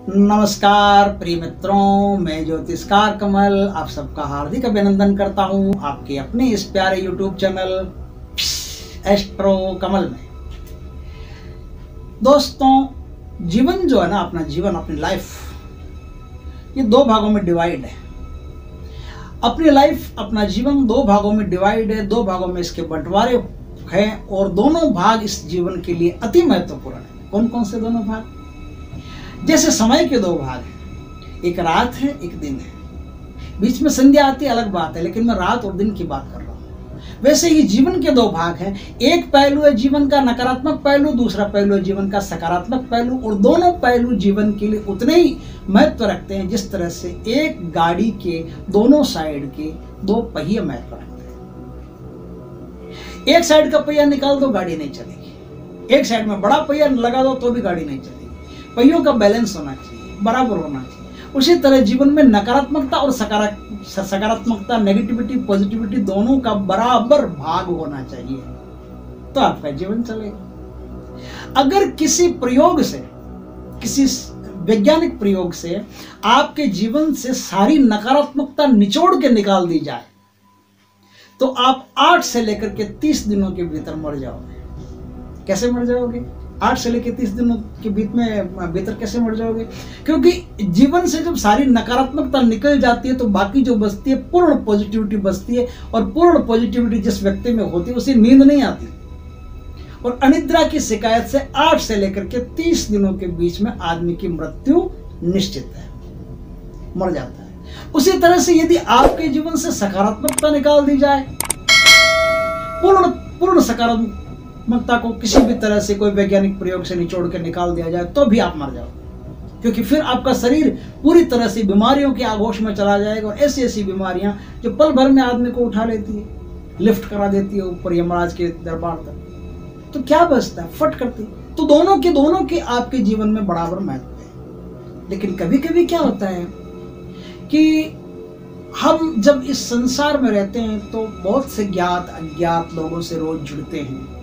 नमस्कार प्रिय मित्रों, मैं ज्योतिषकार कमल आप सबका हार्दिक अभिनंदन करता हूं आपके अपने इस प्यारे YouTube चैनल एस्ट्रो कमल में। दोस्तों, जीवन जो है ना, अपना जीवन, अपनी लाइफ, ये दो भागों में डिवाइड है। अपनी लाइफ, अपना जीवन दो भागों में डिवाइड है, दो भागों में इसके बंटवारे हैं और दोनों भाग इस जीवन के लिए अति महत्वपूर्ण है। कौन कौन से दोनों भाग? जैसे समय के दो भाग हैं, एक रात है, एक दिन है। बीच में संध्या आती है, अलग बात है, लेकिन मैं रात और दिन की बात कर रहा हूँ। वैसे ही जीवन के दो भाग हैं। एक पहलू है जीवन का नकारात्मक पहलू, दूसरा पहलू है जीवन का सकारात्मक पहलू, और दोनों पहलू जीवन के लिए उतने ही महत्व रखते हैं जिस तरह से एक गाड़ी के दोनों साइड के दो पहिए महत्व रखते हैं। एक साइड का पहिया निकाल दो, गाड़ी नहीं चलेगी। एक साइड में बड़ा पहिया लगा दो तो भी गाड़ी नहीं चलेगी। पहियों का बैलेंस होना चाहिए, बराबर होना चाहिए। उसी तरह जीवन में नकारात्मकता और सकारात्मकता, नेगेटिविटी, पॉजिटिविटी, दोनों का बराबर भाग होना चाहिए, तो आपका जीवन चलेगा। अगर किसी प्रयोग से, किसी वैज्ञानिक प्रयोग से आपके जीवन से सारी नकारात्मकता निचोड़ के निकाल दी जाए तो आप 8 से लेकर के 30 दिनों के भीतर मर जाओगे। कैसे मर जाओगे? 8 से लेकर 30 दिनों के भीतर कैसे मर जाओगे? क्योंकि जीवन से जब सारी नकारात्मकता निकल जाती है तो बाकी जो बचती है पूर्ण पॉजिटिविटी बचती है, और पूर्ण पॉजिटिविटी जिस व्यक्ति में होती है उसे नींद नहीं आती, और अनिद्रा की शिकायत से 8 से लेकर के 30 दिनों के बीच में आदमी की मृत्यु निश्चित है, मर जाता है। उसी तरह से यदि आपके जीवन से सकारात्मकता निकाल दी जाए, पूर्ण सकारात्मकता को किसी भी तरह से कोई वैज्ञानिक प्रयोग से निचोड़ के निकाल दिया जाए तो भी आप मर जाओगे, क्योंकि फिर आपका शरीर पूरी तरह से बीमारियों के आगोश में चला जाएगा, और ऐसी ऐसी बीमारियां जो पल भर में आदमी को उठा लेती है, लिफ्ट करा देती है ऊपर यमराज के दरबार तक, तो क्या बचता है? फट करती। तो दोनों के आपके जीवन में बराबर महत्व है। लेकिन कभी कभी क्या होता है कि हम जब इस संसार में रहते हैं तो बहुत से ज्ञात अज्ञात लोगों से रोज जुड़ते हैं,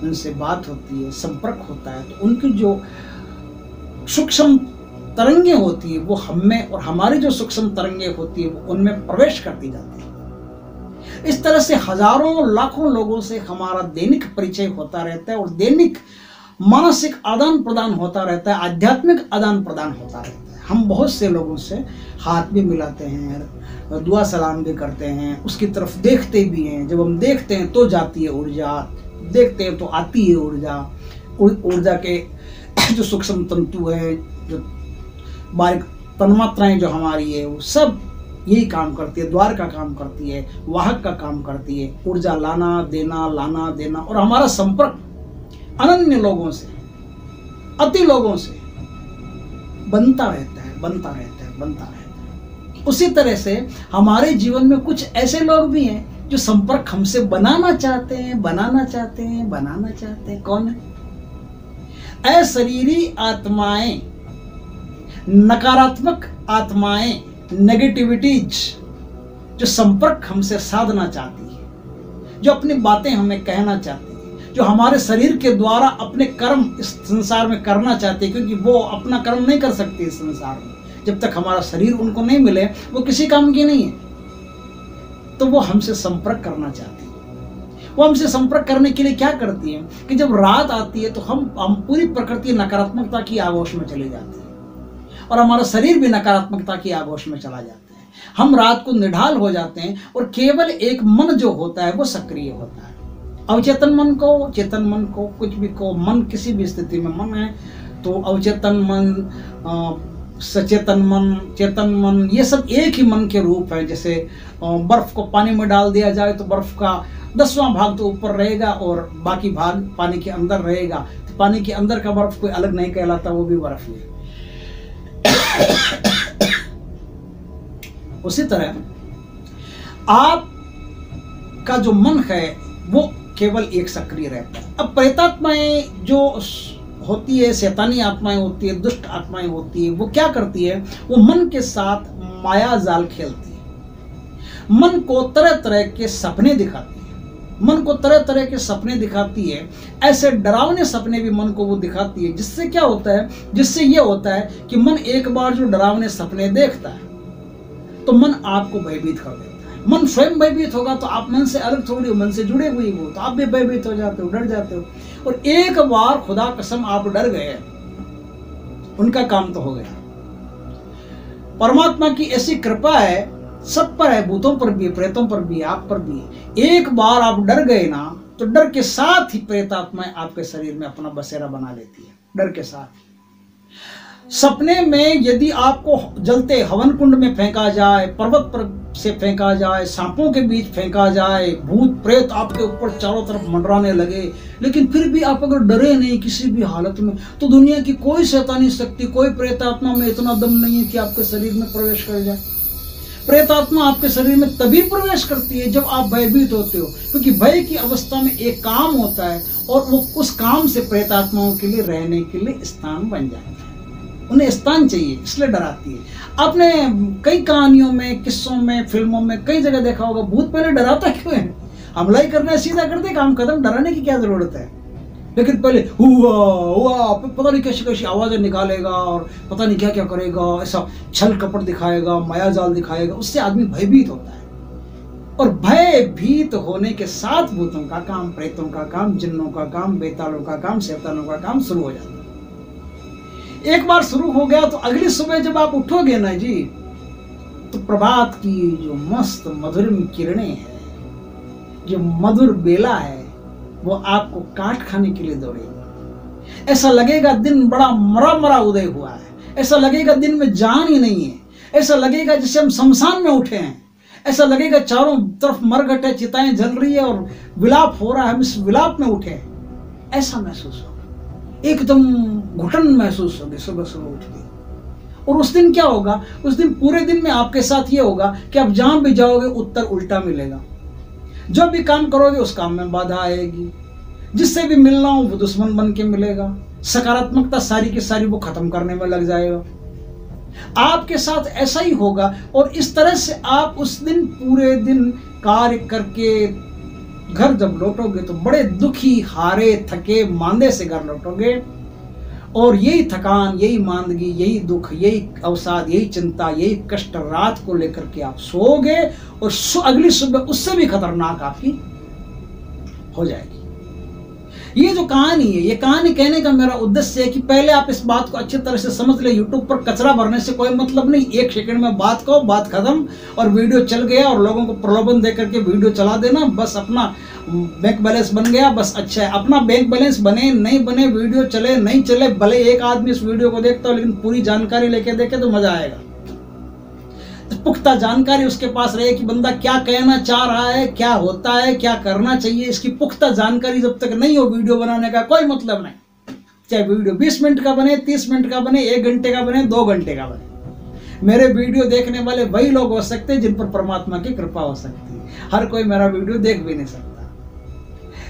उनसे बात होती है, संपर्क होता है, तो उनकी जो सूक्ष्म तरंगें होती है वो हम में, और हमारी जो सूक्ष्म तरंगें होती है वो उनमें प्रवेश करती जाती है। इस तरह से हजारों लाखों लोगों से हमारा दैनिक परिचय होता रहता है, और दैनिक मानसिक आदान प्रदान होता रहता है, आध्यात्मिक आदान प्रदान होता रहता है। हम बहुत से लोगों से हाथ भी मिलाते हैं, दुआ सलाम भी करते हैं, उसकी तरफ देखते भी हैं। जब हम देखते हैं तो जाती है ऊर्जा, देखते हैं तो आती है ऊर्जा के जो सूक्ष्म तंतु है, जो बारीक तन्मात्राएं जो हमारी है, वो सब यही काम करती है, द्वार का काम करती है, वाहक का काम करती है, ऊर्जा लाना देना, और हमारा संपर्क अनन्य लोगों से, अति लोगों से बनता रहता है। उसी तरह से हमारे जीवन में कुछ ऐसे लोग भी हैं जो संपर्क हमसे बनाना चाहते हैं। कौन है? अशरीरी आत्माएं, नकारात्मक आत्माएं, नेगेटिविटीज, जो संपर्क हमसे साधना चाहती है, जो अपनी बातें हमें कहना चाहती है, जो हमारे शरीर के द्वारा अपने कर्म इस संसार में करना चाहते हैं, क्योंकि वो अपना कर्म नहीं कर सकती इस संसार में। जब तक हमारा शरीर उनको नहीं मिले वो किसी काम की नहीं है। तो वो हमसे संपर्क करना चाहती है। वो हमसे संपर्क करने के लिए क्या करती है कि जब रात आती है तो हम पूरी प्रकृति नकारात्मकता की आगोश में चले जाते हैं, और हमारा शरीर भी नकारात्मकता की आगोश में चला जाता है। हम रात को निढाल हो जाते हैं, और केवल एक मन जो होता है वो सक्रिय होता है। अवचेतन मन को, चेतन मन को, कुछ भी को, मन किसी भी स्थिति में मन है तो अवचेतन मन, सचेतन मन, चेतन मन, ये सब एक ही मन के रूप है। जैसे बर्फ को पानी में डाल दिया जाए तो बर्फ का 10वां भाग तो ऊपर रहेगा और बाकी भाग पानी के अंदर रहेगा, तो पानी के अंदर का बर्फ कोई अलग नहीं कहलाता, वो भी बर्फ ही है। उसी तरह आपका जो मन है वो केवल एक सक्रिय रहता है। अब प्रेतात्माएं जो होती है, शैतानी आत्माएं होती है, दुष्ट आत्माएं होती है, वो क्या करती है? वो मन के साथ माया जाल खेलती है, मन को तरह तरह के सपने दिखाती है, मन को तरह तरह के सपने दिखाती है, ऐसे डरावने सपने भी मन को वो दिखाती है, जिससे क्या होता है, जिससे ये होता है कि मन एक बार जो डरावने सपने देखता है तो मन आपको भयभीत कर देता है। मन स्वयं भयभीत होगा तो आप मन से अलग थोड़ी हो, मन से जुड़े हुए हो, तो आप भी भयभीत हो जाते हो, डर जाते हो। और एक बार खुदा कसम आप डर गए, उनका काम तो हो गया। परमात्मा की ऐसी कृपा है, सब पर है, भूतों पर भी है, प्रेतों पर भी है, आप पर भी है। एक बार आप डर गए ना तो डर के साथ ही प्रेतात्माएं आपके शरीर में अपना बसेरा बना लेती है, डर के साथ। सपने में यदि आपको जलते हवन कुंड में फेंका जाए, पर्वत पर से फेंका जाए, सांपों के बीच फेंका जाए, भूत प्रेत आपके ऊपर चारों तरफ मंडराने लगे, लेकिन फिर भी आप अगर डरे नहीं किसी भी हालत में, तो दुनिया की कोई शैतानी शक्ति, कोई प्रेतात्मा में इतना दम नहीं है कि आपके शरीर में प्रवेश कर जाए। प्रेतात्मा आपके शरीर में तभी प्रवेश करती है जब आप भयभीत होते हो, क्योंकि भय की अवस्था में एक काम होता है और वो उस काम से प्रेतात्माओं के लिए रहने के लिए स्थान बन जाता है। उन्हें स्थान चाहिए, इसलिए डराती है। आपने कई कहानियों में, किस्सों में, फिल्मों में कई जगह देखा होगा, भूत पहले डराता क्यों है? हमला ही करना है, सीधा कर दे, काम खत्म, डराने की क्या जरूरत है? लेकिन पहले हुआ हुआ पता नहीं कैसी कैसी आवाजें निकालेगा और पता नहीं क्या क्या करेगा, ऐसा छल कपट दिखाएगा, माया जाल दिखाएगा, उससे आदमी भयभीत होता है। और भयभीत होने के साथ भूतों का काम, प्रेतों का काम, जिन्नों का काम, बेतालों का काम, शैतानों का काम शुरू हो जाता है। एक बार शुरू हो गया तो अगली सुबह जब आप उठोगे ना जी, तो प्रभात की जो मस्त मधुरम किरणें हैं, जो मधुर बेला है, वो आपको काट खाने के लिए दौड़ेगी। ऐसा लगेगा दिन बड़ा मरा मरा उदय हुआ है, ऐसा लगेगा दिन में जान ही नहीं है, ऐसा लगेगा जैसे हम शमशान में उठे हैं, ऐसा लगेगा चारों तरफ मरघट है, चिताएं जल रही है और विलाप हो रहा है, हम इस विलाप में उठे हैं, ऐसा महसूस होगा। एकदम घुटन महसूस होगी सुबह सुबह उठ के। और उस दिन क्या होगा, उस दिन पूरे दिन में आपके साथ ये होगा कि आप जहां भी जाओगे उत्तर उल्टा मिलेगा। जो भी काम करोगे उस काम में बाधा आएगी, जिससे भी मिलना हो वो दुश्मन बन के मिलेगा, सकारात्मकता सारी की सारी वो खत्म करने में लग जाएगा। आपके साथ ऐसा ही होगा और इस तरह से आप उस दिन पूरे दिन कार्य करके घर जब लौटोगे तो बड़े दुखी, हारे, थके, मांदे से घर लौटोगे। और यही थकान, यही मांदगी, यही दुख, यही अवसाद, यही चिंता, यही कष्ट रात को लेकर के आप सोओगे और अगली सुबह उससे भी खतरनाक आपकी हो जाएगी। ये जो कहानी है, ये कहानी कहने का मेरा उद्देश्य है कि पहले आप इस बात को अच्छी तरह से समझ ले। यूट्यूब पर कचरा भरने से कोई मतलब नहीं। एक सेकंड में बात कहो, बात खत्म और वीडियो चल गया और लोगों को प्रलोभन दे करके वीडियो चला देना, बस अपना बैंक बैलेंस बन गया, बस अच्छा है। अपना बैंक बैलेंस बने नहीं बने, वीडियो चले नहीं चले, भले एक आदमी इस वीडियो को देखता हो लेकिन पूरी जानकारी लेके देखे तो मजा आएगा। पुख्ता जानकारी उसके पास रहे कि बंदा क्या कहना चाह रहा है, क्या होता है, क्या करना चाहिए, इसकी पुख्ता जानकारी जब तक नहीं हो वीडियो बनाने का कोई मतलब नहीं। चाहे वीडियो 20 मिनट का बने, 30 मिनट का बने, 1 घंटे का बने, 2 घंटे का बने। मेरे वीडियो देखने वाले वही लोग हो सकते हैं जिन पर परमात्मा की कृपा हो सकती है। हर कोई मेरा वीडियो देख भी नहीं सकता।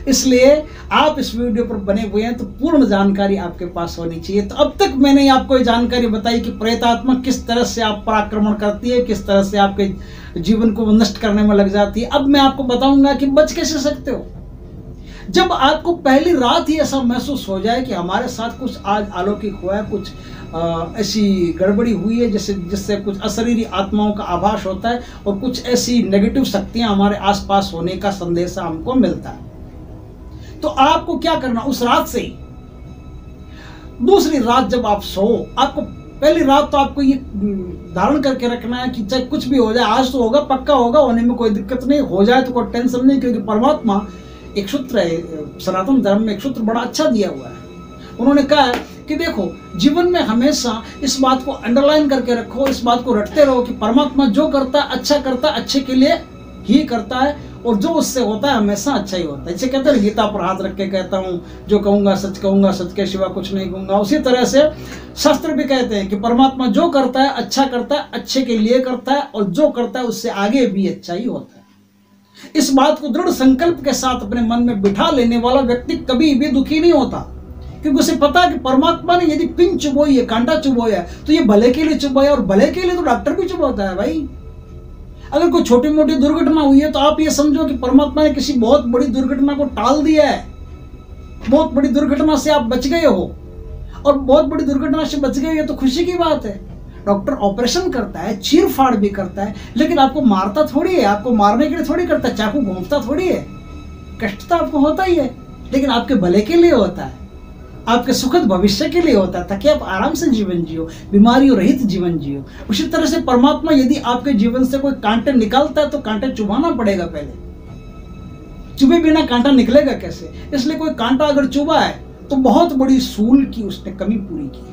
इसलिए आप इस वीडियो पर बने हुए हैं तो पूर्ण जानकारी आपके पास होनी चाहिए। तो अब तक मैंने आपको ये जानकारी बताई कि प्रेतात्मा किस तरह से आप पर आक्रमण करती है, किस तरह से आपके जीवन को नष्ट करने में लग जाती है। अब मैं आपको बताऊंगा कि बच कैसे सकते हो। जब आपको पहली रात ही ऐसा महसूस हो जाए कि हमारे साथ कुछ आज अलौकिक हुआ है, कुछ ऐसी गड़बड़ी हुई है जिससे कुछ अशरीरी आत्माओं का आभास होता है और कुछ ऐसी नेगेटिव शक्तियां हमारे आसपास होने का संदेश हमको मिलता है, तो आपको क्या करना, उस रात से ही दूसरी रात जब आप सो, आपको पहली रात तो आपको ये धारण करके रखना है कि चाहे कुछ भी हो जाए, आज तो होगा, पक्का होगा, होने में कोई दिक्कत नहीं, हो जाए तो कोई टेंशन नहीं, क्योंकि परमात्मा एक सूत्र है, सनातन धर्म में एक सूत्र बड़ा अच्छा दिया हुआ है। उन्होंने कहा है कि देखो, जीवन में हमेशा इस बात को अंडरलाइन करके रखो, इस बात को रटते रहो कि परमात्मा जो करता है अच्छा करता है, अच्छे के लिए ही करता है, और जो उससे होता है हमेशा अच्छा ही होता है। इसे कहते हैं, गीता पर हाथ रख के कहता हूँ, जो कहूँगा सच के सिवा कुछ नहीं कहूँगा। उसी तरह से शास्त्र भी कहते हैं कि परमात्मा जो करता है अच्छा करता है, अच्छे के लिए करता है, और जो करता है उससे आगे भी अच्छा ही होता है। इस बात को दृढ़ संकल्प के साथ अपने मन में बिठा लेने वाला व्यक्ति कभी भी दुखी नहीं होता, क्योंकि उसे पता है कि परमात्मा ने यदि पिन चुबोई है, कांटा चुबोया है, तो ये भले के लिए चुबोया, और भले के लिए तो डॉक्टर भी चुबोता है भाई। अगर कोई छोटी मोटी दुर्घटना हुई है तो आप ये समझो कि परमात्मा ने किसी बहुत बड़ी दुर्घटना को टाल दिया है, बहुत बड़ी दुर्घटना से आप बच गए हो, और बहुत बड़ी दुर्घटना से बच गए, ये तो खुशी की बात है। डॉक्टर ऑपरेशन करता है, चीर फाड़ भी करता है, लेकिन आपको मारता थोड़ी है, आपको मारने के लिए थोड़ी करता है, चाकू घोंपता थोड़ी है। कष्ट तो आपको होता ही है, लेकिन आपके भले के लिए होता है, आपके सुखद भविष्य के लिए होता है, ताकि आप आराम से जीवन जियो, बीमारियों रहित जीवन जियो। उसी तरह से परमात्मा यदि आपके जीवन से कोई कांटे निकालता है तो कांटे चुभाना पड़ेगा पहले, चुभे बिना कांटा निकलेगा कैसे? इसलिए कोई कांटा अगर चुभा है तो बहुत बड़ी सूल की उसने कमी पूरी की।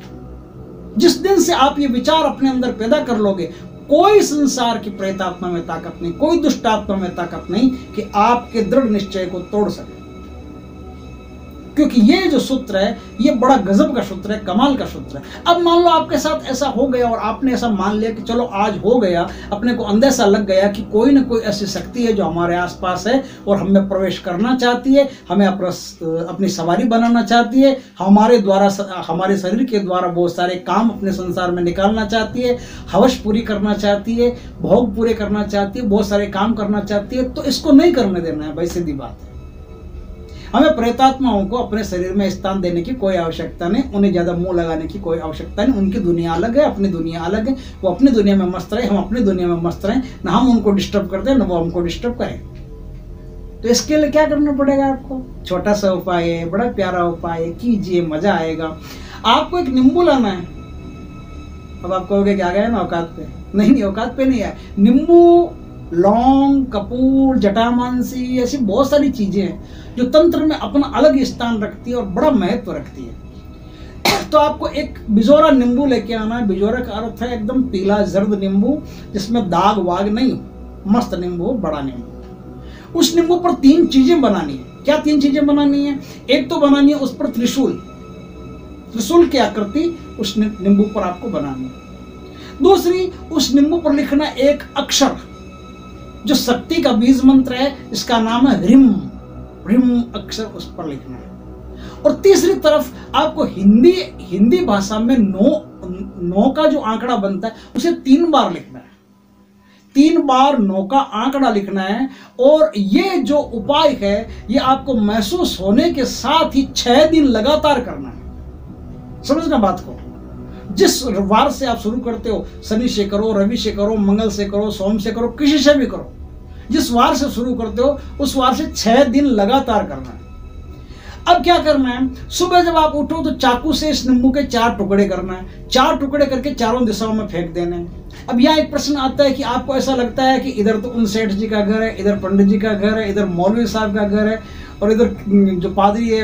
जिस दिन से आप ये विचार अपने अंदर पैदा कर लोगे, कोई संसार की प्रेतात्मा में ताकत नहीं, कोई दुष्ट आत्मा में ताकत नहीं कि आपके दृढ़ निश्चय को तोड़ सके। क्योंकि ये जो सूत्र है, ये बड़ा गजब का सूत्र है, कमाल का सूत्र है। अब मान लो आपके साथ ऐसा हो गया और आपने ऐसा मान लिया कि चलो आज हो गया, अपने को अंदेशा लग गया कि कोई ना कोई ऐसी शक्ति है जो हमारे आसपास है और हमें प्रवेश करना चाहती है, हमें अपनी सवारी बनाना चाहती है, हमारे द्वारा, हमारे शरीर के द्वारा बहुत सारे काम अपने संसार में निकालना चाहती है, हवस पूरी करना चाहती है, भोग पूरे करना चाहती है, बहुत सारे काम करना चाहती है। तो इसको नहीं करने देना है भाई, सीधी बात है। हमें प्रेतात्माओं को अपने शरीर में स्थान देने की कोई आवश्यकता नहीं, उन्हें ज्यादा मुंह लगाने की कोई आवश्यकता नहीं। उनकी दुनिया अलग है, अपनी दुनिया अलग है, वो अपनी दुनिया में मस्त रहे, हम अपनी दुनिया में मस्त रहें, ना हम उनको डिस्टर्ब करते हैं ना वो हमको डिस्टर्ब करें। तो इसके लिए क्या करना पड़ेगा आपको? छोटा सा उपाय है, बड़ा प्यारा उपाय है, कीजिए, मजा आएगा। आपको एक नींबू लाना है। अब आप कहोगे कि आ गए ना औकात पे? नहीं, औकात पे नहीं है। नींबू, लौंग, कपूर, जटामांसी, ऐसी बहुत सारी चीजें हैं जो तंत्र में अपना अलग स्थान रखती है और बड़ा महत्व रखती है। तो आपको एक बिजोरा नींबू लेके आना है। बिजोरा का अर्थ है एकदम पीला जर्द नींबू, जिसमें दाग वाग नहीं हो, मस्त नींबू, बड़ा नींबू। उस नींबू पर 3 चीजें बनानी है। क्या 3 चीजें बनानी है? एक तो बनानी है उस पर त्रिशूल, त्रिशूल की आकृति उस नींबू पर आपको बनानी है। दूसरी, उस नींबू पर लिखना एक अक्षर जो शक्ति का बीज मंत्र है, इसका नाम है ह्रीम। ह्रीम अक्षर उस पर लिखना है। और तीसरी तरफ आपको हिंदी भाषा में 9 का जो आंकड़ा बनता है उसे 3 बार लिखना है। 3 बार 9 का आंकड़ा लिखना है। और ये जो उपाय है ये आपको महसूस होने के साथ ही 6 दिन लगातार करना है। समझना बात को। जिस वार से आप शुरू करते हो, शनि से करो, रवि से करो, मंगल से करो, सोम से करो, किसी से भी करो, जिस वार से शुरू करते हो उस वार से 6 दिन लगातार करना है। अब क्या करना है? सुबह जब आप उठो तो चाकू से इस नींबू के 4 टुकड़े करना है। 4 टुकड़े करके चारों दिशाओं में फेंक देने हैं। अब यहाँ एक प्रश्न आता है कि आपको ऐसा लगता है कि इधर तो उन सेठ जी का घर है, इधर पंडित जी का घर है, इधर मौलवी साहब का घर है और इधर जो पादरी है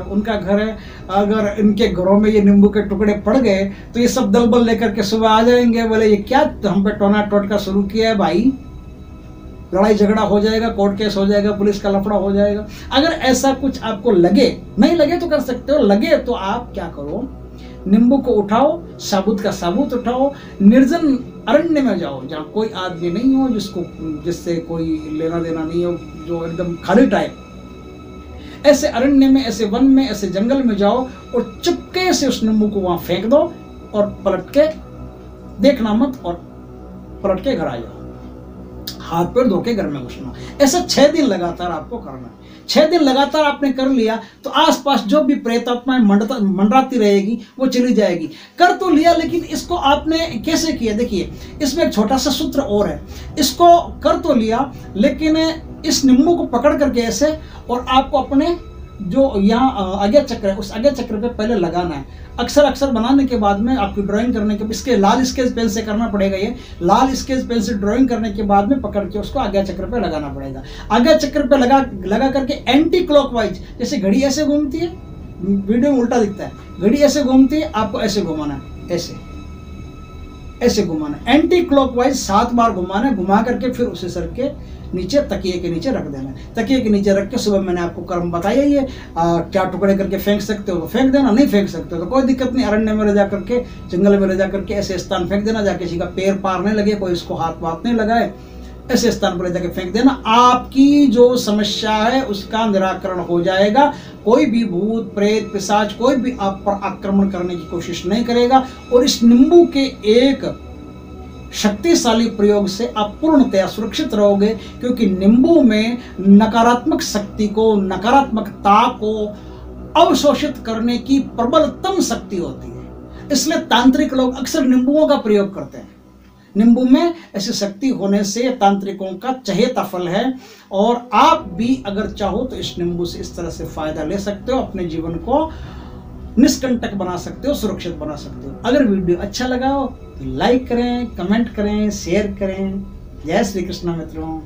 उनका घर है। अगर इनके घरों में ये नींबू के टुकड़े पड़ गए तो ये सब दलबल लेकर के सुबह आ जाएंगे। बोले ये क्या हम पे टोना टोटका शुरू किया है भाई, लड़ाई झगड़ा हो जाएगा, कोर्ट केस हो जाएगा, पुलिस का लफड़ा हो जाएगा। अगर ऐसा कुछ आपको लगे, नहीं लगे तो कर सकते हो, लगे तो आप क्या करो, नींबू को उठाओ, साबुत का साबुत उठाओ, निर्जन अरण्य में जाओ जहाँ कोई आदमी नहीं हो, जिससे कोई लेना देना नहीं हो, जो एकदम खाली टाइप, ऐसे अरण्य में, ऐसे वन में, ऐसे जंगल में जाओ और चुपके से उस नींबू को वहां फेंक दो और पलट के देखना मत और पलट के घर आ जाओ। हाथ पैर धो के घर में घुसना। ऐसा 6 दिन लगातार आपको करना है। 6 दिन लगातार आपने कर लिया तो आसपास जो भी प्रेतात्माएं मंडराती रहेगी वो चली जाएगी। कर तो लिया, लेकिन इसको आपने कैसे किया? देखिए, इसमें एक छोटा सा सूत्र और है। इसको कर तो लिया, लेकिन इस नींबू को पकड़ करके ऐसे, और आपको अपने जो यहाँ आज्ञा चक्र है उस आज्ञा चक्र पे पहले लगाना है। अक्षर बनाने के बाद में आपकी ड्राइंग करने के, इसके लाल स्केच पेन से करना पड़ेगा। ये लाल स्केच पेन से ड्राइंग करने के बाद में पकड़ के उसको आज्ञा चक्र पे लगाना पड़ेगा। आज्ञा चक्र पे लगा करके एंटी क्लॉकवाइज, जैसे घड़ी ऐसे घूमती है, वीडियो में उल्टा दिखता है, घड़ी ऐसे घूमती है, आपको ऐसे घुमाना है, ऐसे घुमाना, एंटी क्लॉकवाइज 7 बार घुमाना है। घुमा करके फिर उसे सर के नीचे, तकिए के नीचे रख देना है। तकिए के नीचे रख के सुबह मैंने आपको कर्म बताया, ये क्या टुकड़े करके फेंक सकते हो तो फेंक देना, नहीं फेंक सकते हो तो कोई दिक्कत नहीं। अरण्य में ले जा करके, जंगल में ले जा करके ऐसे स्थान फेंक देना जहाँ किसी का पैर पार नहीं लगे, कोई इसको हाथ वाथ नहीं लगाए, ऐसे स्थान पर ले जाके फेंक देना। आपकी जो समस्या है उसका निराकरण हो जाएगा। कोई भी भूत प्रेत पिशाच कोई भी आप पर आक्रमण करने की कोशिश नहीं करेगा। और इस नींबू के एक शक्तिशाली प्रयोग से आप पूर्णतया सुरक्षित रहोगे, क्योंकि नींबू में नकारात्मक शक्ति को, नकारात्मकता को अवशोषित करने की प्रबलतम शक्ति होती है। इसलिए तांत्रिक लोग अक्सर नींबुओं का प्रयोग करते हैं। नींबू में ऐसी शक्ति होने से तांत्रिकों का चहेता फल है, और आप भी अगर चाहो तो इस नींबू से इस तरह से फायदा ले सकते हो, अपने जीवन को निष्कंटक बना सकते हो, सुरक्षित बना सकते हो। अगर वीडियो अच्छा लगा हो तो लाइक करें, कमेंट करें, शेयर करें। जय श्री कृष्ण मित्रों।